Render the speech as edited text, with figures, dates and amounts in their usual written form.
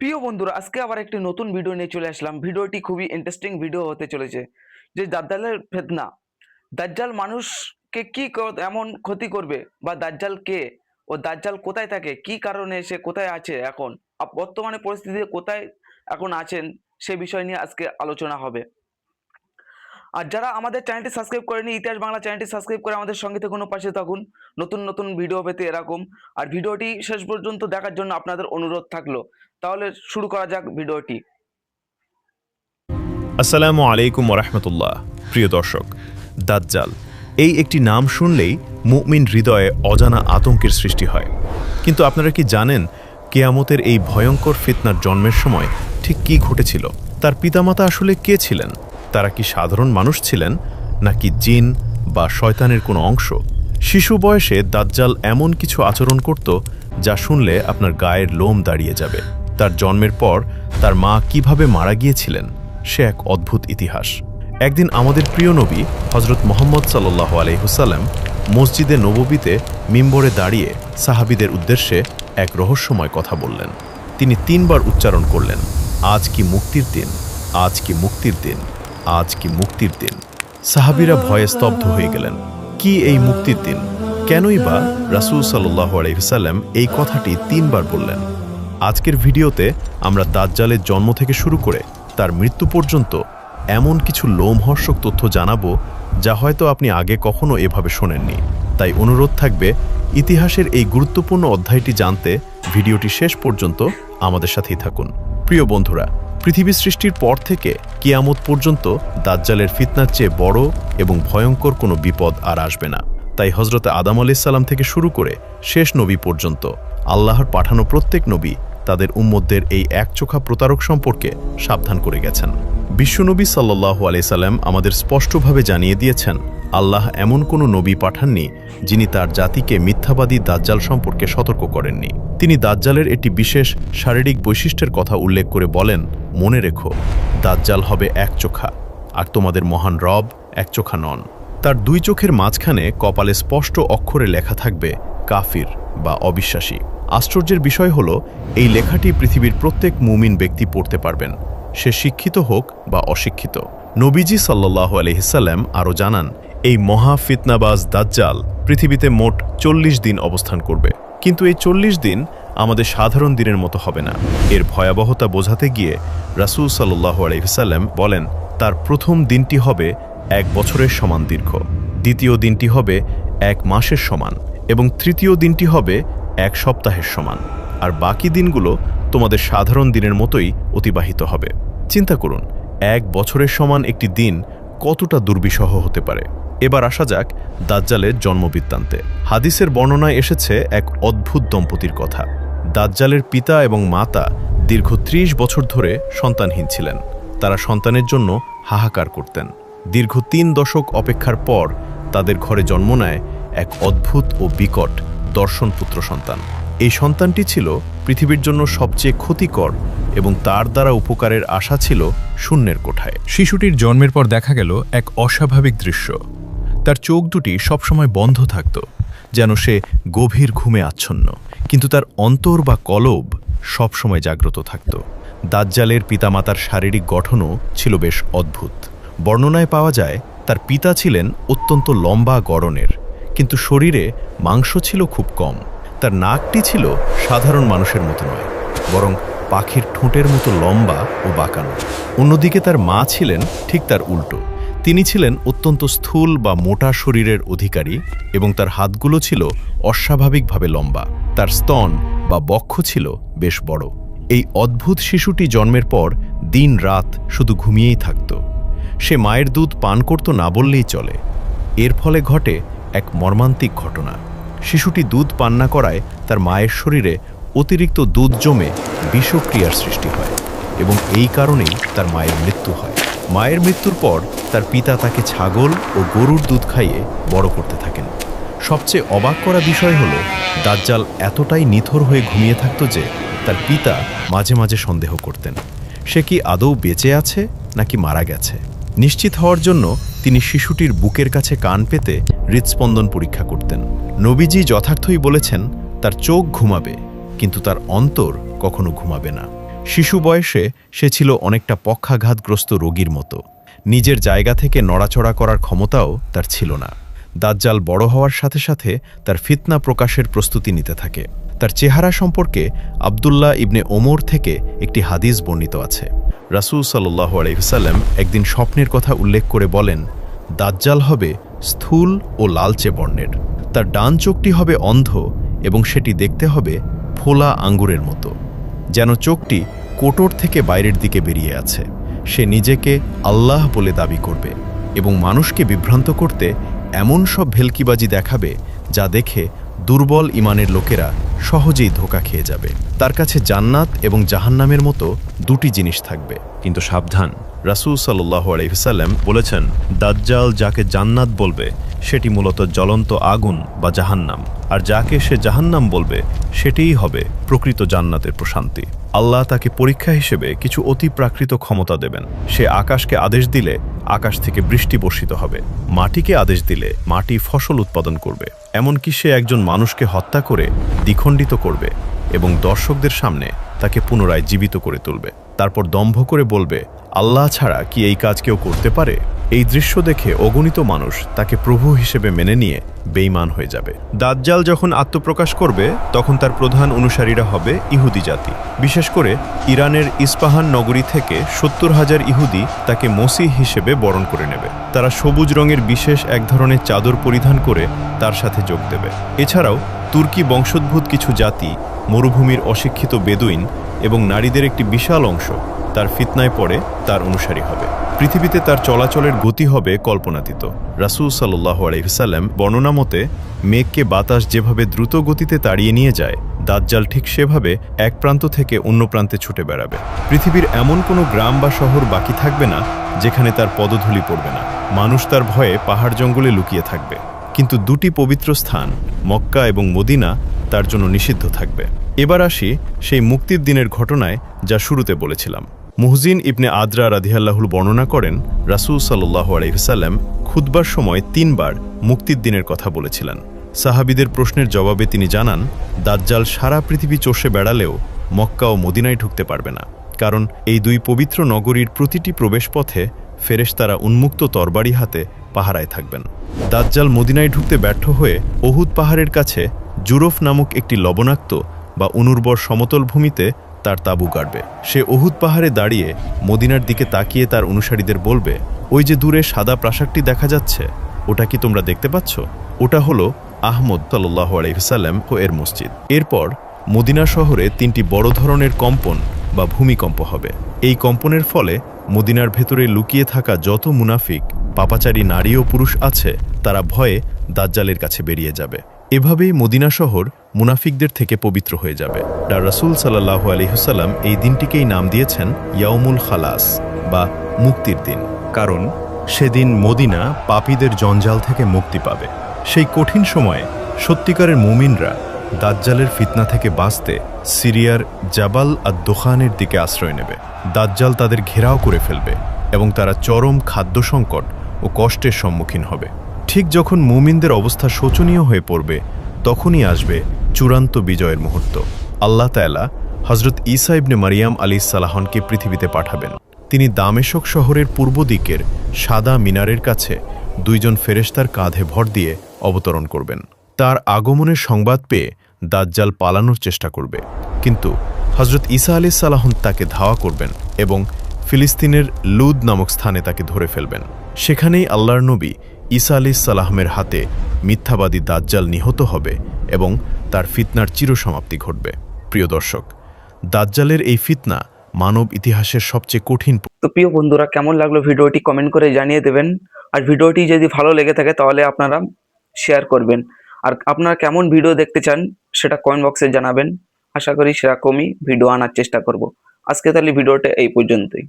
প্রিয় বন্ধুরা, আজকে আবার একটি নতুন ভিডিও নিয়ে চলে আসলাম। ভিডিওটি খুবই ইন্টারেস্টিং ভিডিও হতে চলেছে। যে দাজ্জালের ফিতনা, দাজ্জাল মানুষকে এমন ক্ষতি করবে, বা দাজ্জাল কে, ও দাজ্জাল কোথায় থাকে, কি কারণে সে কোথায় আছে এখন, বর্তমানে পরিস্থিতিতে কোথায় এখন আছেন, সে বিষয় নিয়ে আজকে আলোচনা হবে। আর যারা আমাদের চ্যানেলটি সাবস্ক্রাইব করেনি, ইতিহাস বাংলা চ্যানেলটি সাবস্ক্রাইব করে আমাদের সঙ্গে থাকুন, পাশে থাকুন নতুন নতুন ভিডিও পেতে এরকম। আর ভিডিওটি শেষ পর্যন্ত দেখার জন্য আপনাদের অনুরোধ থাকলো। তাহলে শুরু করা যাক ভিডিওটি। আসসালামু আলাইকুম ওরহমতুল্লাহ। প্রিয় দর্শক, দাজ্জাল এই একটি নাম শুনলেই মুমিন হৃদয়ে অজানা আতঙ্কের সৃষ্টি হয়। কিন্তু আপনারা কি জানেন কিয়ামতের এই ভয়ঙ্কর ফিতনার জন্মের সময় ঠিক কী ঘটেছিল? তার পিতামাতা আসলে কে ছিলেন? তারা কি সাধারণ মানুষ ছিলেন, নাকি জিন বা শয়তানের কোনো অংশ? শিশু বয়সে দাজ্জাল এমন কিছু আচরণ করত যা শুনলে আপনার গায়ের লোম দাঁড়িয়ে যাবে। তার জন্মের পর তার মা কিভাবে মারা গিয়েছিলেন সে এক অদ্ভুত ইতিহাস। একদিন আমাদের প্রিয় নবী হজরত মুহাম্মদ সাল্লাল্লাহু আলাইহি ওয়াসাল্লাম মসজিদে নববীতে মিম্বরে দাঁড়িয়ে সাহাবীদের উদ্দেশ্যে এক রহস্যময় কথা বললেন। তিনি ৩ বার উচ্চারণ করলেন, আজ কি মুক্তির দিন, আজ কি মুক্তির দিন, আজ কি মুক্তির দিন। সাহাবীরা ভয়ে স্তব্ধ হয়ে গেলেন। কি এই মুক্তির দিন? কেনই বা রাসূল সাল্লাল্লাহু আলাইহি ওয়াসাল্লাম এই কথাটি ৩ বার বললেন? আজকের ভিডিওতে আমরা দাজ্জালের জন্ম থেকে শুরু করে তার মৃত্যু পর্যন্ত এমন কিছু লোমহর্ষক তথ্য জানাবো যা হয়তো আপনি আগে কখনো এভাবে শোনেননি। তাই অনুরোধ থাকবে, ইতিহাসের এই গুরুত্বপূর্ণ অধ্যায়টি জানতে ভিডিওটি শেষ পর্যন্ত আমাদের সাথেই থাকুন। প্রিয় বন্ধুরা, পৃথিবী সৃষ্টির পর থেকে কিয়ামত পর্যন্ত দাজ্জালের ফিতনার চেয়ে বড় এবং ভয়ঙ্কর কোনো বিপদ আর আসবে না। তাই হজরত আদম আলাইহিস সালাম থেকে শুরু করে শেষ নবী পর্যন্ত আল্লাহর পাঠানো প্রত্যেক নবী তাদের উম্মতদের এই একচোখা প্রতারক সম্পর্কে সাবধান করে গেছেন। বিশ্বনবী সাল্লাল্লাহু আলাইহি সাল্লাম আমাদের স্পষ্টভাবে জানিয়ে দিয়েছেন, আল্লাহ এমন কোনো নবী পাঠাননি যিনি তার জাতিকে মিথ্যাবাদী দাজ্জাল সম্পর্কে সতর্ক করেননি। তিনি দাজ্জালের একটি বিশেষ শারীরিক বৈশিষ্ট্যের কথা উল্লেখ করে বলেন, মনে রেখো, দাজ্জাল হবে একচোখা, আর তোমাদের মহান রব একচোখা নন। তার 2 চোখের মাঝখানে কপালে স্পষ্ট অক্ষরে লেখা থাকবে কাফির বা অবিশ্বাসী। আশ্চর্যের বিষয় হল, এই লেখাটি পৃথিবীর প্রত্যেক মুমিন ব্যক্তি পড়তে পারবেন, সে শিক্ষিত হোক বা অশিক্ষিত। নবীজি সাল্লাল্লাহু আলাইহি সাল্লাম আরও জানান, এই মহা ফিতনাবাজ দাজ্জাল পৃথিবীতে মোট 40 দিন অবস্থান করবে। কিন্তু এই 40 দিন আমাদের সাধারণ দিনের মতো হবে না। এর ভয়াবহতা বোঝাতে গিয়ে রাসূল সাল্লাল্লাহু আলাইহি সাল্লাম বলেন, তার প্রথম দিনটি হবে 1 বছরের সমান দীর্ঘ, দ্বিতীয় দিনটি হবে 1 মাসের সমান, এবং তৃতীয় দিনটি হবে 1 সপ্তাহের সমান, আর বাকি দিনগুলো তোমাদের সাধারণ দিনের মতোই অতিবাহিত হবে। চিন্তা করুন, 1 বছরের সমান একটি দিন কতটা দুর্বিষহ হতে পারে। এবার আসা যাক দাজ্জালের জন্মবৃত্তান্তে। হাদিসের বর্ণনায় এসেছে এক অদ্ভুত দম্পতির কথা। দাজ্জালের পিতা এবং মাতা দীর্ঘ 30 বছর ধরে সন্তানহীন ছিলেন। তারা সন্তানের জন্য হাহাকার করতেন। দীর্ঘ 3 দশক অপেক্ষার পর তাদের ঘরে জন্ম নেয় এক অদ্ভুত ও বিকট দর্শনপুত্র সন্তান। এই সন্তানটি ছিল পৃথিবীর জন্য সবচেয়ে ক্ষতিকর, এবং তার দ্বারা উপকারের আশা ছিল শূন্যের কোঠায়। শিশুটির জন্মের পর দেখা গেল এক অস্বাভাবিক দৃশ্য। তার চোখ দুটি সবসময় বন্ধ থাকত, যেন সে গভীর ঘুমে আচ্ছন্ন, কিন্তু তার অন্তর বা কলব সবসময় জাগ্রত থাকত। দাজ্জালের পিতামাতার শারীরিক গঠনও ছিল বেশ অদ্ভুত। বর্ণনায় পাওয়া যায়, তার পিতা ছিলেন অত্যন্ত লম্বা গড়নের, কিন্তু শরীরে মাংস ছিল খুব কম। তার নাকটি ছিল সাধারণ মানুষের মতো নয়, বরং পাখির ঠোঁটের মতো লম্বা ও বাঁকানো। অন্যদিকে তার মা ছিলেন ঠিক তার উল্টো। তিনি ছিলেন অত্যন্ত স্থূল বা মোটা শরীরের অধিকারী, এবং তার হাতগুলো ছিল অস্বাভাবিকভাবে লম্বা। তার স্তন বা বক্ষ ছিল বেশ বড়। এই অদ্ভুত শিশুটি জন্মের পর দিন রাত শুধু ঘুমিয়েই থাকত। সে মায়ের দুধ পান করত না বললেই চলে। এর ফলে ঘটে এক মর্মান্তিক ঘটনা। শিশুটি দুধ পান না করায় তার মায়ের শরীরে অতিরিক্ত দুধ জমে বিষক্রিয়ার সৃষ্টি হয়, এবং এই কারণেই তার মায়ের মৃত্যু হয়। মায়ের মৃত্যুর পর তার পিতা তাকে ছাগল ও গরুর দুধ খাইয়ে বড় করতে থাকেন। সবচেয়ে অবাক করা বিষয় হল, দাজ্জাল এতটাই নিথর হয়ে ঘুমিয়ে থাকত যে তার পিতা মাঝে মাঝে সন্দেহ করতেন, সে কি আদৌ বেঁচে আছে নাকি মারা গেছে। নিশ্চিত হওয়ার জন্য তিনি শিশুটির বুকের কাছে কান পেতে হৃদস্পন্দন পরীক্ষা করতেন। নবীজি যথার্থই বলেছেন, তার চোখ ঘুমাবে, কিন্তু তার অন্তর কখনো ঘুমাবে না। শিশু বয়সে সে ছিল অনেকটা পক্ষাঘাতগ্রস্ত রোগীর মতো। নিজের জায়গা থেকে নড়াচড়া করার ক্ষমতাও তার ছিল না। দাজ্জাল বড় হওয়ার সাথে সাথে তার ফিতনা প্রকাশের প্রস্তুতি নিতে থাকে। তার চেহারা সম্পর্কে আবদুল্লাহ ইবনে ওমর থেকে একটি হাদিস বর্ণিত আছে। রাসূল সাল্লাল্লাহু আলাইহি ওয়াসাল্লাম একদিন স্বপ্নের কথা উল্লেখ করে বলেন, দাজ্জাল হবে স্থূল ও লালচে বর্ণের। তার ডান চোখটি হবে অন্ধ এবং সেটি দেখতে হবে ফোলা আঙ্গুরের মতো, যেন চোখটি কোটর থেকে বাইরের দিকে বেরিয়ে আছে। সে নিজেকে আল্লাহ বলে দাবি করবে এবং মানুষকে বিভ্রান্ত করতে এমন সব ভেলকিবাজি দেখাবে যা দেখে দুর্বল ইমানের লোকেরা সহজেই ধোঁকা খেয়ে যাবে। তার কাছে জান্নাত এবং জাহান্নামের মতো দুটি জিনিস থাকবে, কিন্তু সাবধান। রাসূল সাল্লাল্লাহু আলাইহি ওয়াসাল্লাম বলেছেন, দাজ্জাল যাকে জান্নাত বলবে সেটি মূলত জ্বলন্ত আগুন বা জাহান্নাম, আর যাকে সে জাহান্নাম বলবে সেটিই হবে প্রকৃত জান্নাতের প্রশান্তি। আল্লাহ তাকে পরীক্ষা হিসেবে কিছু অতি প্রাকৃত ক্ষমতা দেবেন। সে আকাশকে আদেশ দিলে আকাশ থেকে বৃষ্টি বর্ষিত হবে, মাটিকে আদেশ দিলে মাটি ফসল উৎপাদন করবে, এমনকি সে একজন মানুষকে হত্যা করে দ্বিখণ্ডিত করবে এবং দর্শকদের সামনে তাকে পুনরায় জীবিত করে তুলবে। তারপর দম্ভ করে বলবে, আল্লাহ ছাড়া কি এই কাজ কেউ করতে পারে? এই দৃশ্য দেখে অগণিত মানুষ তাকে প্রভু হিসেবে মেনে নিয়ে বেঈমান হয়ে যাবে। দাজ্জাল যখন আত্মপ্রকাশ করবে তখন তার প্রধান অনুসারীরা হবে ইহুদি জাতি। বিশেষ করে ইরানের ইস্পাহান নগরী থেকে ৭০,০০০ ইহুদি তাকে মসিহ হিসেবে বরণ করে নেবে। তারা সবুজ রঙের বিশেষ এক ধরনের চাদর পরিধান করে তার সাথে যোগ দেবে। এছাড়াও তুর্কি বংশোদ্ভূত কিছু জাতি, মরুভূমির অশিক্ষিত বেদুইন এবং নারীদের একটি বিশাল অংশ তার ফিতনায় পড়ে তার অনুসারী হবে। পৃথিবীতে তার চলাচলের গতি হবে কল্পনাতীত। রাসূল সাল্লাল্লাহু আলাইহি ওয়াসাল্লাম বর্ণনা মতে, মেঘকে বাতাস যেভাবে দ্রুত গতিতে তাড়িয়ে নিয়ে যায়, দাজ্জাল ঠিক সেভাবে এক প্রান্ত থেকে অন্য প্রান্তে ছুটে বেড়াবে। পৃথিবীর এমন কোনো গ্রাম বা শহর বাকি থাকবে না যেখানে তার পদধূলি পড়বে না। মানুষ তার ভয়ে পাহাড় জঙ্গলে লুকিয়ে থাকবে, কিন্তু দুটি পবিত্র স্থান মক্কা এবং মদিনা তার জন্য নিষিদ্ধ থাকবে। এবার আসি সেই মুক্তির দিনের ঘটনায়, যা শুরুতে বলেছিলাম। মুহজিন ইবনে আদরা রাদিয়াল্লাহু বর্ণনা করেন, রাসূল সাল্লাল্লাহু আলাইহি ওয়াসাল্লাম খুতবার সময় ৩ বার মুক্তির দিনের কথা বলেছিলেন। সাহাবীদের প্রশ্নের জবাবে তিনি জানান, দাজ্জাল সারা পৃথিবী চষে বেড়ালেও মক্কা ও মদিনায় ঢুকতে পারবে না, কারণ এই দুই পবিত্র নগরীর প্রতিটি প্রবেশপথে ফেরেশতারা উন্মুক্ত তরবারি হাতে পাহারায় থাকবেন। দাজ্জাল মদিনায় ঢুকতে ব্যর্থ হয়ে উহুদ পাহাড়ের কাছে জুরফ নামক একটি লবণাক্ত বা অনুর্বর সমতল ভূমিতে তার তাঁবু গাড়বে। সে উহুদ পাহাড়ে দাঁড়িয়ে মদিনার দিকে তাকিয়ে তার অনুসারীদের বলবে, ওই যে দূরে সাদা প্রাসাদটি দেখা যাচ্ছে, ওটা কি তোমরা দেখতে পাচ্ছ? ওটা হলো আহমদ সাল্লাল্লাহু আলাইহি ওয়াসাল্লাম ও এর মসজিদ। এরপর মদিনা শহরে ৩টি বড় ধরনের কম্পন বা ভূমিকম্প হবে। এই কম্পনের ফলে মদিনার ভেতরে লুকিয়ে থাকা যত মুনাফিক, পাপাচারী নারী ও পুরুষ আছে, তারা ভয়ে দাজ্জালের কাছে বেরিয়ে যাবে। এভাবেই মদিনা শহর মুনাফিকদের থেকে পবিত্র হয়ে যাবে। রাসূল সাল্লাল্লাহু আলাইহি ওয়াসাল্লাম এই দিনটিকেই নাম দিয়েছেন ইয়াউমুল খালাস বা মুক্তির দিন, কারণ সেদিন মদিনা পাপীদের জঞ্জাল থেকে মুক্তি পাবে। সেই কঠিন সময়ে সত্যিকারের মুমিনরা দাজ্জালের ফিতনা থেকে বাঁচতে সিরিয়ার জাবাল আদ-দোখানের দিকে আশ্রয় নেবে। দাজ্জাল তাদের ঘেরাও করে ফেলবে এবং তারা চরম খাদ্য সংকট ও কষ্টের সম্মুখীন হবে। ঠিক যখন মুমিনদের অবস্থা শোচনীয় হয়ে পড়বে, তখনই আসবে চূড়ান্ত বিজয়ের মুহূর্ত। আল্লাহ তাআলা হযরত ঈসা ইবনে মারিয়াম আলাইহিস সালামকে পৃথিবীতে পাঠাবেন। তিনি দামেশক শহরের পূর্ব দিকের সাদা মিনারের কাছে 2 জন ফেরেশতার কাঁধে ভর দিয়ে অবতরণ করবেন। তার আগমনের সংবাদ পেয়ে দাজ্জাল পালানোর চেষ্টা করবে, কিন্তু হযরত ঈসা আলাইহিস সালাম তাকে ধাওয়া করবেন এবং ফিলিস্তিনের লুদ নামক স্থানে তাকে ধরে ফেলবেন। সেখানেই আল্লাহর নবী ঈসা আলাইহিস সালামের হাতে মিথ্যাবাদী দাজ্জাল নিহত হবে এবং তার ফিতনার চিরসমাপ্তি ঘটবে। প্রিয় দর্শক, দাজ্জালের এই ফিতনা মানব ইতিহাসের সবচেয়ে কঠিন। তো প্রিয় বন্ধুরা, কেমন লাগলো ভিডিওটি কমেন্ট করে জানিয়ে দেবেন। আর ভিডিওটি যদি ভালো লেগে থাকে তাহলে আপনারা শেয়ার করবেন। আর আপনারা কেমন ভিডিও দেখতে চান সেটা কমেন্ট বক্সে জানাবেন। আশা করি সেরকমই ভিডিও আনার চেষ্টা করব। আজকে তাহলে ভিডিওটা এই পর্যন্তই।